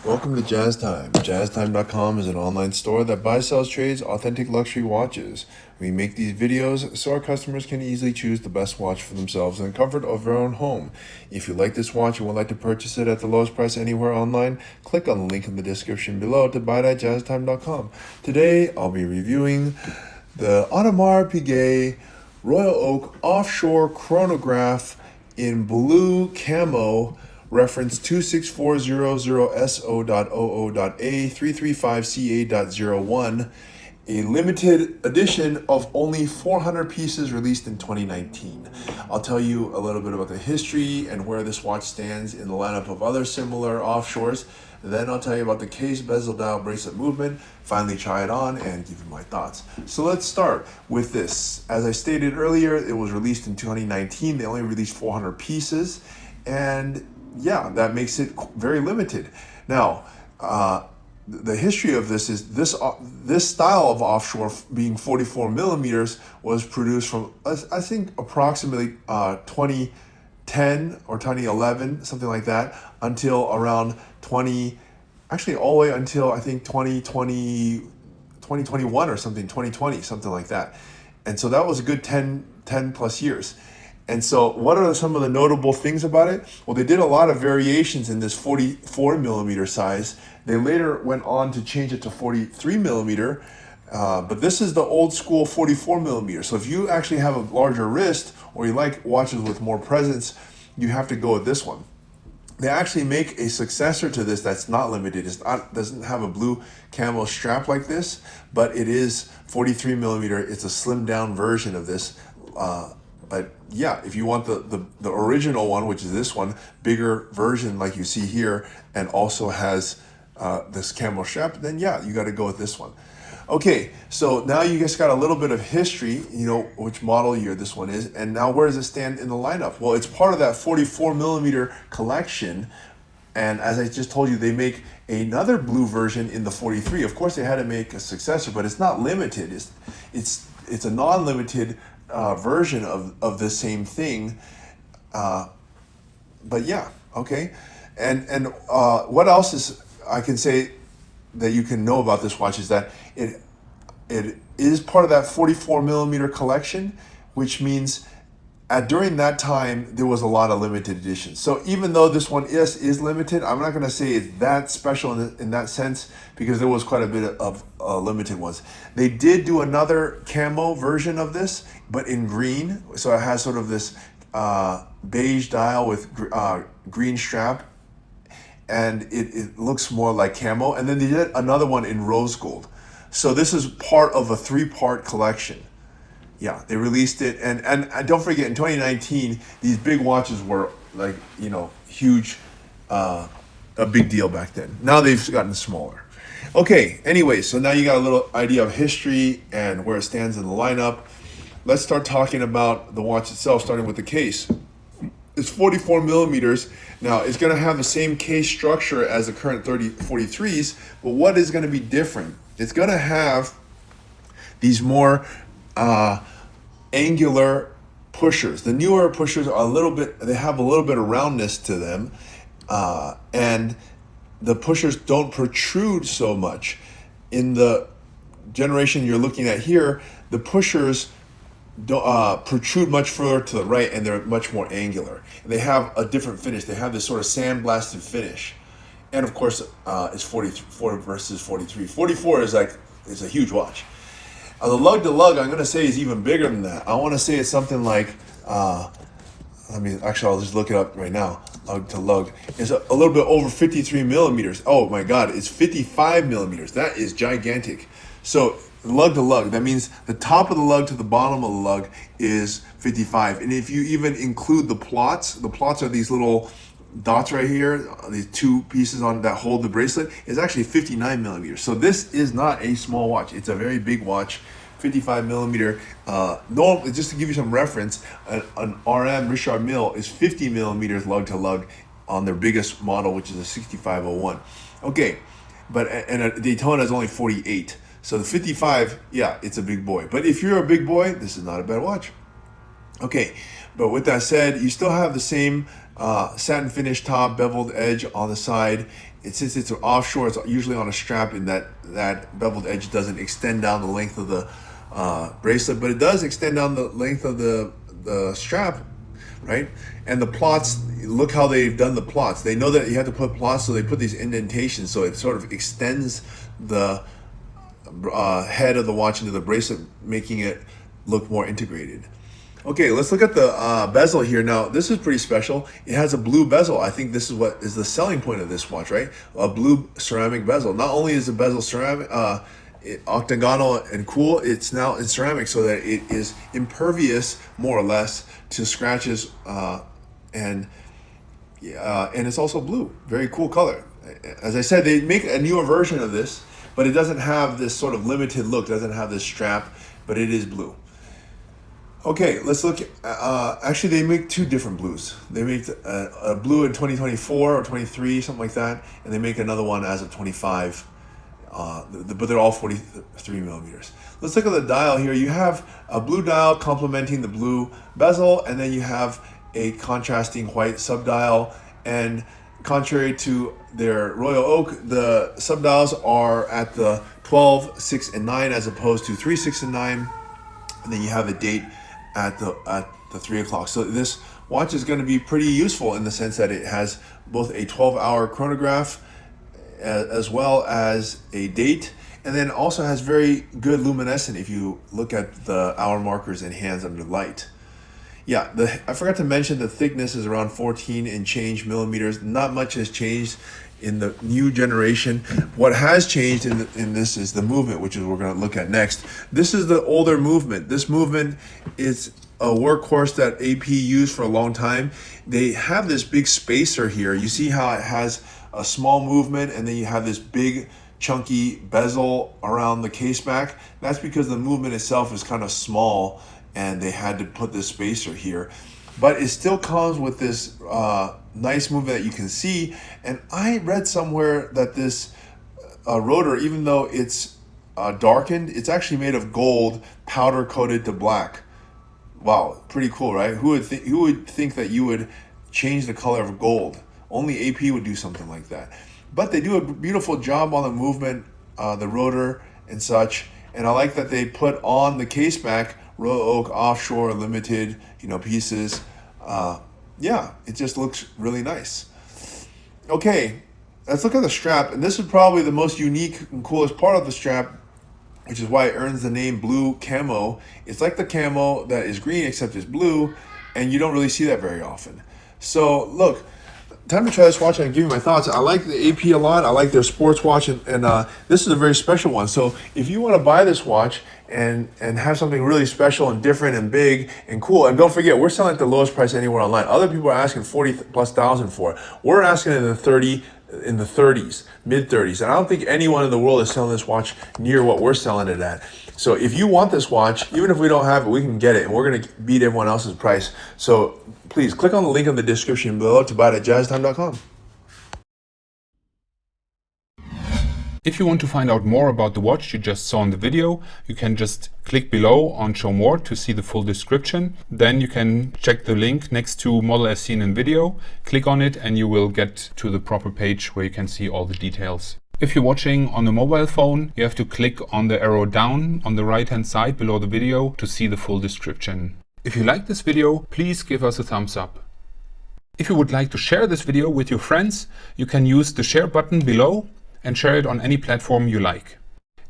Welcome to Jazz Time. JazzTime.com is an online store that buys, sells, trades authentic luxury watches. We make these videos so our customers can easily choose the best watch for themselves in the comfort of their own home. If you like this watch and would like to purchase it at the lowest price anywhere online, click on the link in the description below to buy it at JazzTime.com. Today, I'll be reviewing the Audemars Piguet Royal Oak Offshore Chronograph in blue camo, reference 26400SO.OO.A335CA.01, a limited edition of only 400 pieces released in 2019. I'll tell you a little bit about the history and where this watch stands in the lineup of other similar offshores. Then I'll tell you about the case, bezel, dial, bracelet movement, finally try it on, and give you my thoughts. So let's start with this. As I stated earlier, it was released in 2019. They only released 400 pieces, and yeah, that makes it very limited. Now, the history of this is this style of offshore, being 44 millimeters, was produced from I think approximately 2010 or 2011, something like that, until around all the way until I think 2021 or something, 2020, something like that. And so that was a good 10 plus years. And so what are some of the notable things about it? Well, they did a lot of variations in this 44 millimeter size. They later went on to change it to 43 millimeter, but this is the old school 44 millimeter. So if you actually have a larger wrist, or you like watches with more presence, you have to go with this one. They actually make a successor to this that's not limited. It doesn't have a blue camo strap like this, but it is 43 millimeter. It's a slimmed down version of this. But yeah, if you want the original one, which is this one, bigger version like you see here, and also has this camo strap, then yeah, you got to go with this one. Okay, so now you guys got a little bit of history, you know which model year this one is, and now where does it stand in the lineup? Well, it's part of that 44 millimeter collection, and as I just told you, they make another blue version in the 43. Of course, they had to make a successor, but it's not limited. It's a non-limited version of the same thing, but yeah, okay. And what else is I can say that you can know about this watch is that it is part of that 44 millimeter collection, which means during that time there was a lot of limited editions. So even though this one is limited, I'm not going to say it's that special in that sense, because there was quite a bit of limited ones. They did do another camo version of this, but in green, so it has sort of this beige dial with green strap, and it looks more like camo. And then they did another one in rose gold. So this is part of a 3-part collection. Yeah, they released it, and don't forget, in 2019, these big watches were like, you know, huge, a big deal back then. Now they've gotten smaller. Okay, anyway, so now you got a little idea of history and where it stands in the lineup. Let's start talking about the watch itself, starting with the case. It's 44 millimeters. Now, it's going to have the same case structure as the current 43s, but what is going to be different? It's going to have these more angular pushers. The newer pushers are they have a little bit of roundness to them, and the pushers don't protrude so much. In the generation you're looking at here, the pushers don't protrude much further to the right, and they're much more angular. And they have a different finish. They have this sort of sandblasted finish. And of course, it's 44 versus 43. 44 is a huge watch. The lug to lug, I'm going to say, is even bigger than that. I want to say it's something like, I'll just look it up right now. Lug to lug is a little bit over 53 millimeters. Oh my God, it's 55 millimeters. That is gigantic. So lug to lug, that means the top of the lug to the bottom of the lug is 55. And if you even include the plots are these little dots right here, these two pieces on that hold the bracelet, is actually 59 millimeters. So this is not a small watch. It's a very big watch. 55 millimeter. Just to give you some reference, an RM Richard Mille is 50 millimeters lug to lug on their biggest model, which is a 6501. Okay, but a Daytona is only 48. So the 55, yeah, it's a big boy. But if you're a big boy, this is not a bad watch. Okay, but with that said, you still have the same satin finish top, beveled edge on the side. since it's offshore, it's usually on a strap, and that beveled edge doesn't extend down the length of the bracelet, but it does extend down the length of the strap, right? And the plots, look how they've done the plots. They know that you have to put plots, so they put these indentations, so it sort of extends the head of the watch into the bracelet, making it look more integrated. Okay, let's look at the bezel here. Now, this is pretty special. It has a blue bezel. I think this is what is the selling point of this watch, right? A blue ceramic bezel. Not only is the bezel ceramic, octagonal and cool, it's now in ceramic, so that it is impervious, more or less, to scratches, and it's also blue. Very cool color. As I said, they make a newer version of this, but it doesn't have this sort of limited look. It doesn't have this strap, but it is blue. Okay, let's look. Actually, they make two different blues. They make a blue in 2024 or 23, something like that, and they make another one as of 25. But they're all 43 millimeters. Let's look at the dial here. You have a blue dial complementing the blue bezel, and then you have a contrasting white subdial. And contrary to their Royal Oak, the subdials are at the 12, 6, and 9 as opposed to 3, 6, and 9. And then you have a date at the 3 o'clock. So this watch is going to be pretty useful in the sense that it has both a 12-hour chronograph as well as a date, and then also has very good luminescent if you look at the hour markers and hands under light. Yeah, I forgot to mention the thickness is around 14 and change millimeters. Not much has changed in the new generation. What has changed in this is the movement, which is what we're going to look at next. This is the older movement. This movement is a workhorse that AP used for a long time. They have this big spacer here. You see how it has a small movement, and then you have this big chunky bezel around the case back. That's because the movement itself is kind of small, and they had to put this spacer here. But it still comes with this nice movement that you can see. And I read somewhere that this rotor, even though it's darkened, it's actually made of gold powder coated to black. Wow, pretty cool, right? Who would think that you would change the color of gold? Only AP would do something like that. But they do a beautiful job on the movement, the rotor and such. And I like that they put on the case back Royal Oak Offshore limited, pieces. Yeah, it just looks really nice. Okay, let's look at the strap. And this is probably the most unique and coolest part of the strap, which is why it earns the name Blue Camo. It's like the camo that is green, except it's blue, and you don't really see that very often. So look, time to try this watch and give you my thoughts. I like the AP a lot. I like their sports watch, and this is a very special one. So if you want to buy this watch and have something really special and different and big and cool, and don't forget, we're selling at the lowest price anywhere online. Other people are asking $40,000+ for it. We're asking in the 30s, mid 30s, and I don't think anyone in the world is selling this watch near what we're selling it at. So if you want this watch, even if we don't have it, we can get it, and we're going to beat everyone else's price. So please click on the link in the description below to buy it at jazztime.com. If you want to find out more about the watch you just saw in the video, you can just click below on Show More to see the full description. Then you can check the link next to Model as seen in video, click on it, and you will get to the proper page where you can see all the details. If you're watching on a mobile phone, you have to click on the arrow down on the right hand side below the video to see the full description. If you like this video, please give us a thumbs up. If you would like to share this video with your friends, you can use the share button below and share it on any platform you like.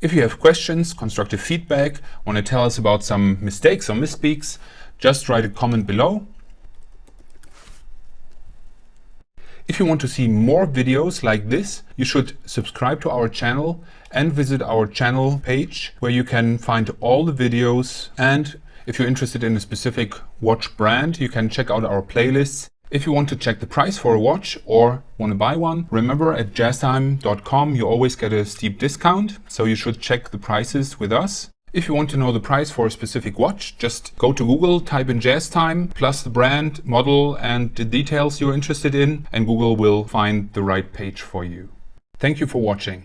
If you have questions, constructive feedback, want to tell us about some mistakes or misspeaks, just write a comment below. If you want to see more videos like this, you should subscribe to our channel and visit our channel page where you can find all the videos. And if you're interested in a specific watch brand, you can check out our playlists. If you want to check the price for a watch or want to buy one, remember at jazztime.com you always get a steep discount, so you should check the prices with us. If you want to know the price for a specific watch, just go to Google, type in JazzTime, plus the brand, model, and the details you're interested in, and Google will find the right page for you. Thank you for watching.